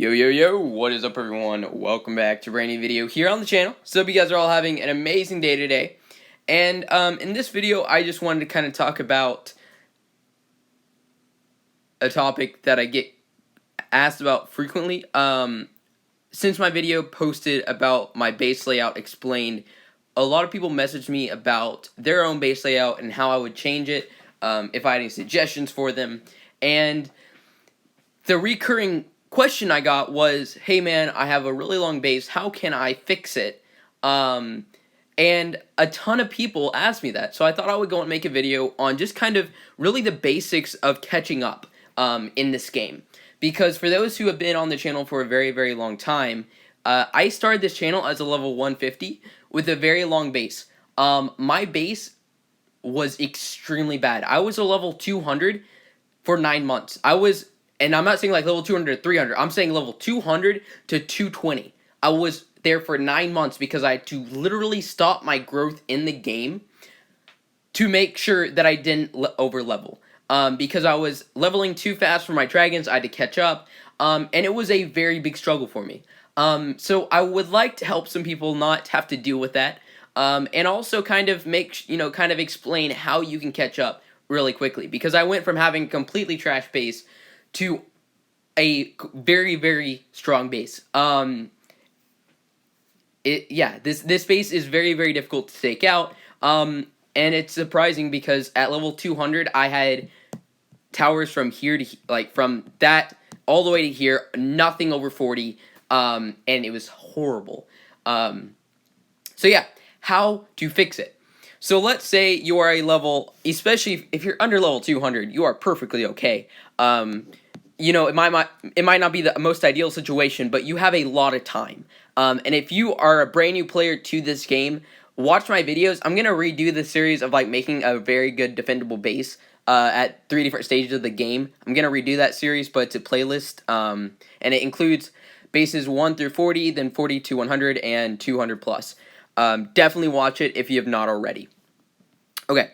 Yo, yo, yo, what is up everyone? Welcome back to a brand new video here on the channel. So hope you guys are all having an amazing day today. And in this video, I just wanted to kind of talk about a topic that I get asked about frequently. Since my video posted about my base layout explained, a lot of people messaged me about their own base layout and how I would change it, if I had any suggestions for them. And the recurring question I got was, hey man, I have a really long base, how can I fix it? And a ton of people asked me that, so I thought I would go and make a video on just kind of really the basics of catching up in this game. Because for those who have been on the channel for a very, very long time, I started this channel as a level 150 with a very long base. My base was extremely bad. I was a level 200 for 9 months. And I'm not saying like level 200 to 300. I'm saying level 200 to 220. I was there for 9 months because I had to literally stop my growth in the game to make sure that I didn't over level. Because I was leveling too fast for my dragons, I had to catch up. And it was a very big struggle for me. So I would like to help some people not have to deal with that. And also kind of kind of explain how you can catch up really quickly. Because I went from having a completely trash base to a very, very strong base. This base is very, very difficult to take out. And it's surprising because at level 200, I had towers from here to, from that all the way to here, nothing over 40, and it was horrible. So yeah, how to fix it. So let's say you are a level, especially if you're under level 200, you are perfectly okay. It might not be the most ideal situation, but you have a lot of time. And if you are a brand new player to this game, watch my videos. I'm going to redo the series of making a very good defendable base at 3 different stages of the game. I'm going to redo that series, but it's a playlist, and it includes bases 1 through 40, then 40 to 100, and 200 plus. Definitely watch it if you have not already. Okay,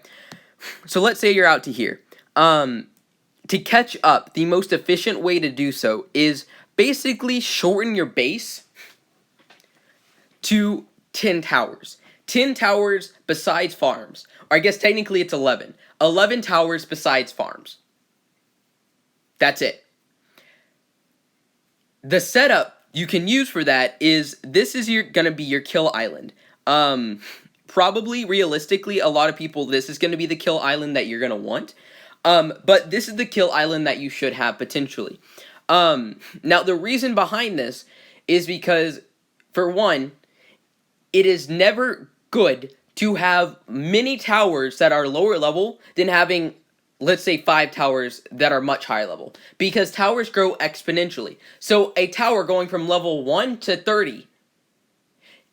so let's say you're out to here. To catch up, the most efficient way to do so is basically shorten your base to 10 towers. 10 towers besides farms. Or I guess technically it's 11. 11 towers besides farms. That's it. The setup you can use for that is, this is going to be your kill island. Probably, realistically, a lot of people, this is going to be the kill island that you're going to want. But this is the kill island that you should have potentially. Now the reason behind this is because, for one, it is never good to have many towers that are lower level than having, let's say, 5 towers that are much higher level. Because towers grow exponentially. So a tower going from level 1 to 30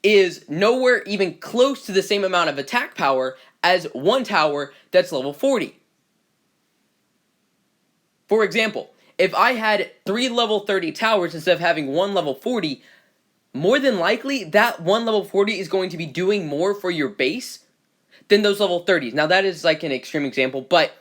is nowhere even close to the same amount of attack power as one tower that's level 40. For example, if I had 3 level 30 towers instead of having 1 level 40, more than likely that 1 level 40 is going to be doing more for your base than those level 30s. Now that is like an extreme example, but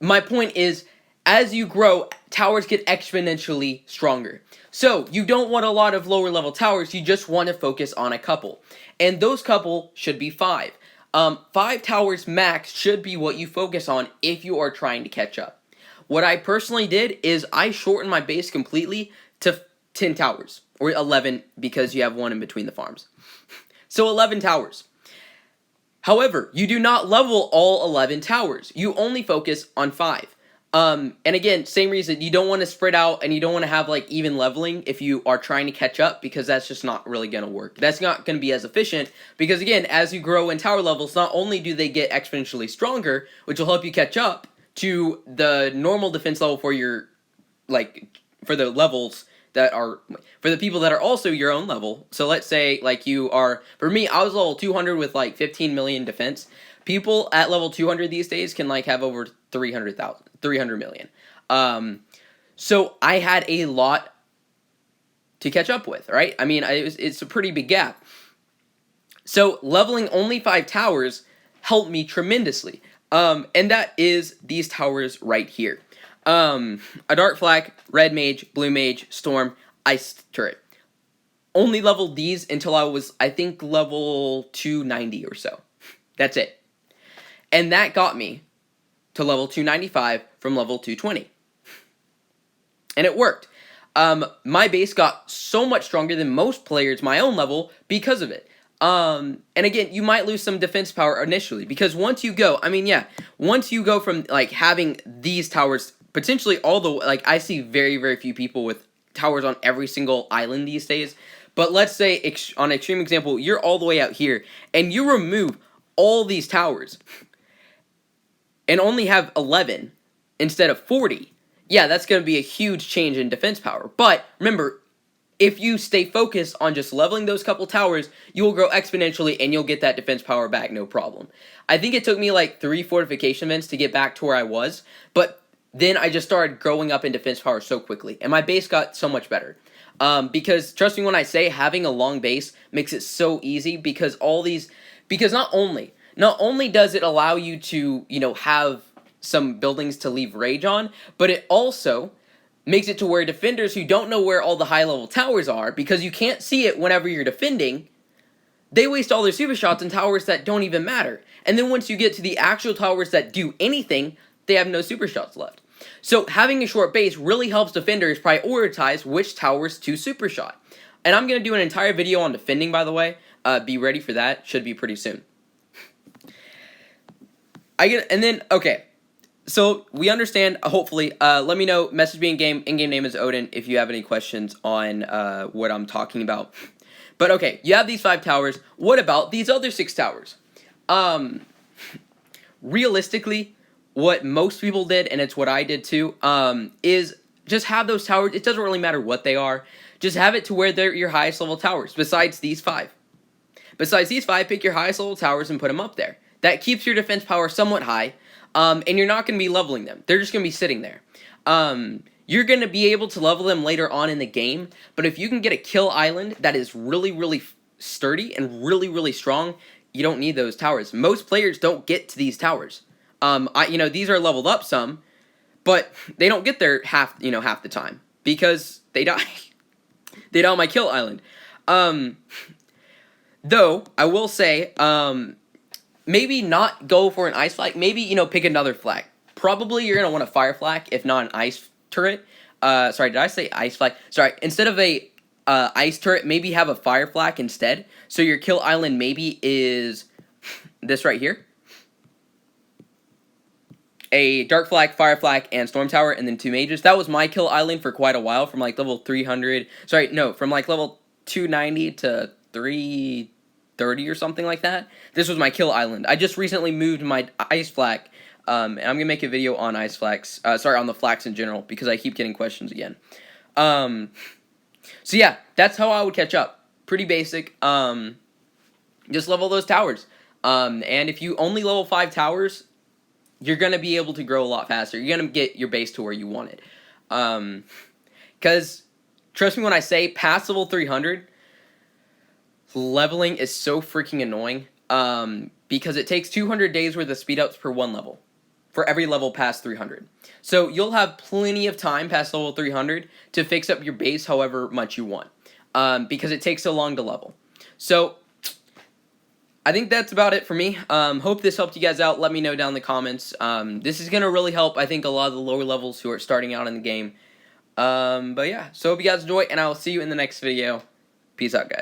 my point is, as you grow, towers get exponentially stronger. So you don't want a lot of lower level towers, you just want to focus on a couple. And those couple should be 5. 5 towers max should be what you focus on if you are trying to catch up. What I personally did is I shortened my base completely to 10 towers, or 11 because you have one in between the farms. So 11 towers. However, you do not level all 11 towers. You only focus on 5. And again, same reason, you don't want to spread out and you don't want to have even leveling if you are trying to catch up, because that's just not really going to work. That's not going to be as efficient because, again, as you grow in tower levels, not only do they get exponentially stronger, which will help you catch up to the normal defense level for your, for the levels that are, for the people that are also your own level. So let's say, you are, for me, I was level 200 with, 15 million defense. People at level 200 these days can, have over 300 million. So I had a lot to catch up with, right? I mean, it's a pretty big gap. So leveling only 5 towers helped me tremendously. And that is these towers right here. A Dark Flak, Red Mage, Blue Mage, Storm. ice turret. Only leveled these until I was, I think, level 290 or so. That's it. And that got me to level 295 from level 220. And it worked. My base got so much stronger than most players my own level because of it. And again, you might lose some defense power initially, because once you go, once you go from, like, having these towers, potentially all the, like, I see very, very few people with towers on every single island these days, but let's say, on extreme example, you're all the way out here, and you remove all these towers, and only have 11 instead of 40, yeah, that's going to be a huge change in defense power. But remember, if you stay focused on just leveling those couple towers, you will grow exponentially and you'll get that defense power back, no problem. I think it took me like 3 fortification events to get back to where I was, but then I just started growing up in defense power so quickly, and my base got so much better. Because trust me when I say, having a long base makes it so easy, because not only does it allow you to, have some buildings to leave rage on, but it also makes it to where defenders who don't know where all the high level towers are, because you can't see it whenever you're defending, they waste all their super shots in towers that don't even matter. And then once you get to the actual towers that do anything, they have no super shots left. So having a short base really helps defenders prioritize which towers to super shot. And I'm going to do an entire video on defending, by the way. Be ready for that. Should be pretty soon. Okay. So we understand, hopefully. Let me know, message me in-game name is Odin, if you have any questions on what I'm talking about. But okay, you have these 5 towers. What about these other 6 towers? Realistically, what most people did, and it's what I did too, is just have those towers. It doesn't really matter what they are. Just have it to where they're your highest level towers, besides these 5. Besides these 5, pick your highest level towers and put them up there. That keeps your defense power somewhat high. And you're not going to be leveling them. They're just going to be sitting there. You're going to be able to level them later on in the game, but if you can get a kill island that is really, really sturdy and really, really strong, you don't need those towers. Most players don't get to these towers. These are leveled up some, but they don't get there half the time, because they die. They die on my kill island. Though, I will say, maybe not go for an ice flag. Maybe, pick another flag. Probably you're going to want a fire flag, if not an ice turret. Sorry, did I say ice flag? Sorry, instead of a ice turret, maybe have a fire flag instead. So your kill island maybe is this right here. A dark flag, fire flag, and storm tower, and then 2 mages. That was my kill island for quite a while, from like level 300. Sorry, no, from like level 290 to 330 or something like that. This was my kill island. I just recently moved my ice flag, and I'm gonna make a video on ice flags. Sorry, on the flags in general, because I keep getting questions again. So yeah, that's how I would catch up. Pretty basic. Just level those towers. And if you only level 5 towers, you're gonna be able to grow a lot faster. You're gonna get your base to where you want it. Because trust me when I say, past level 300. Leveling is so freaking annoying, because it takes 200 days worth of speed ups per 1 level, for every level past 300. So you'll have plenty of time past level 300 to fix up your base however much you want, because it takes so long to level. So I think that's about it for me. Hope this helped you guys out. Let me know down in the comments. This is going to really help, I think, a lot of the lower levels who are starting out in the game. But yeah, so hope you guys enjoy, and I will see you in the next video. Peace out, guys.